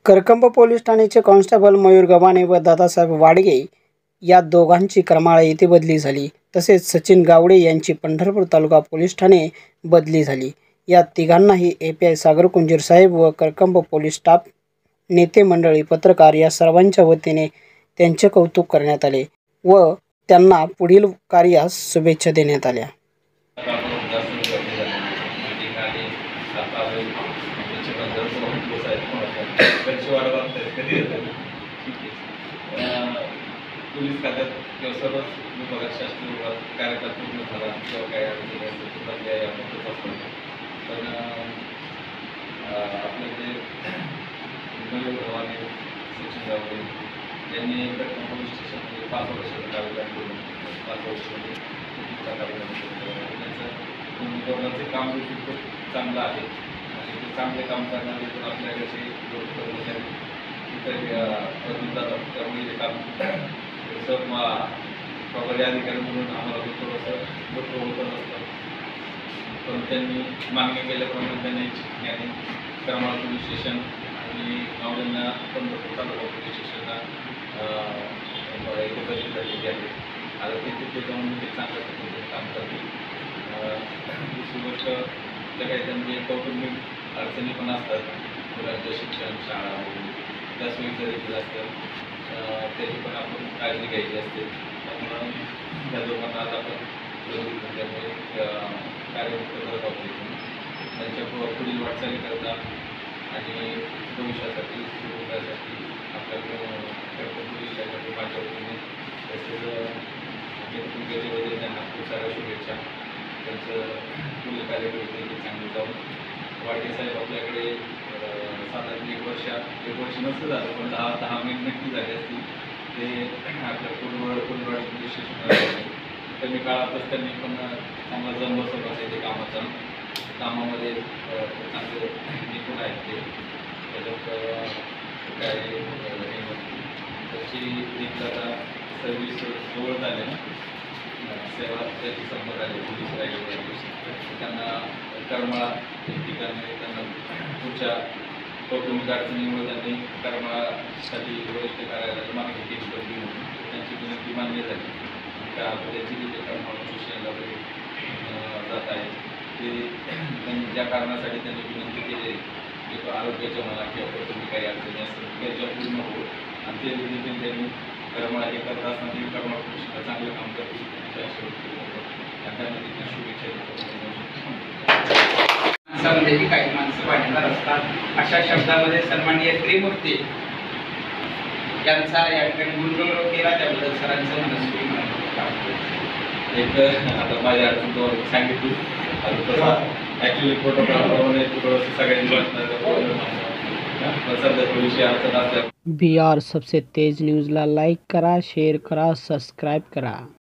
Karkamb police ठाण्याचे constable Mayur Gavhane व दादासाहेब वाडगे या दोघांची करमाळा येथे बदली झाली। तसेच सचिन गावडे यांची पंढरपूर तालुका पोलीस ठाणे बदली झाली। या तिघांनाही एपीआय सागर कुंजीर साहेब व करकंब पोलीस स्टाफ, नेते मंडळी, पत्रकार या सर्वांच्या वतीने त्यांचे कौतुक करण्यात आले व त्यांना पुढील कार्यास शुभेच्छा देण्यात आल्या। पोलीस खात्यात किंवा सर्वच विभागात शासकीय विभागात कार्यकाळ पूर्ण झाला किंवा काय अडचणी असतील तर पर्याय होतच असतात। पण आपले जे मयूर गव्हाणे, सचिन गावडे यांनी पोलीस स्टेशनमध्ये 5 वर्षाचं कार्यकाळ केलं। 5 वर्षामध्ये चुकीचा कार्यकाळ केला। त्यांचं दोघांचं काम देखील खूप चांगलं आहे आणि ते चांगले काम करणारे पण आपल्याकडचे लोक कर्मचारी इतर त्यामुळे ते काम प्रभारी अधिकारी म्हणून आम्हाला थोडंसं मोठं होत नसतं। पण त्यांनी मागणी केल्याप्रमाणे त्यांनी करमाळा पोलीस स्टेशन आणि गावड्यांना पंढरपूर तालुका पोलीस स्टेशनला इथे बदली झालेली आहे। आता तिथे जाऊन ते चांगल्या पद्धतीने काम करतील। दुसरी गोष्ट ज्या काही त्यांचे कौटुंबिक अडचणी पण असतात, मुलांचं शिक्षण, शाळा त्या सोयीचं देखील असतं, त्याची पण आपण काळजी घ्यायची असते। त्यामुळं त्या दोघांना आज आपण त्यामुळे कार्यमुक्त करत आहोत। त्यांच्या पुढील वाटचालीकरता आणि भविष्यासाठी सुरक्षेसाठी आपल्याकडे पोलीस स्टेशनसाठी माझ्या वतीने तसेच तुमच्याबद्दल त्यांना खूप साऱ्या शुभेच्छा। त्यांचं पुढील कार्यकर्ते चांगले जाऊन वाडगे साहेब आपल्याकडे साधारण एक वर्ष नसतं झालं, पण 10 मिनिट नक्की झाले असतील। ते आपल्या पुलवाड पोलीस स्टेशनला कमी काळातच त्यांनी पण चांगला जम बसवला ते कामामध्ये चांगले निपुण आहेत ते। त्याच्यात काय त्याची एक आता सर्व्हिस जवळ झाले ना, सेवा त्याची संपर्क आले पोलीस राहिले त्यांना करमाळा ठिकाणी त्यांना पुढच्या कौटुंबिक अडचणीमुळे त्यांनी करमाळासाठी वरिष्ठ कार्यालयाला मागणी केली होती म्हणून त्यांची विनंती मान्य झाली। त्याची तिथे करमाळा पोलीस स्टेशनला जात आहे ते ज्या कारणासाठी त्यांनी विनंती केली की आरोग्याच्या म्हणा किंवा कौटुंबिक काही अडचणी असतील त्याच्या पूर्ण हो आणि ते देखील त्यांनी करमाळा हे करत असताना ते करमाळा पोलीस स्टेशनला चांगलं काम करतील आणि त्यांना देखील शुभेच्छा देतो। माणसामध्ये काही माणसं भांडणार असतात अशा शब्दामध्ये सन्माननीय त्रिमूर्ती यांचा या ठिकाणी गुणगौरव केला, त्याबद्दल सरांचं मनस्वी एक आता माझ्या अडचण सांगितली ॲक्च्युली फोटोग्राफरमध्ये थोडंसं सगळ्यांनी सध्या थोडीशी अडचण असल्या बिहार सबसे तेज न्यूजला लाईक करा, शेअर करा, सबस्क्राईब करा।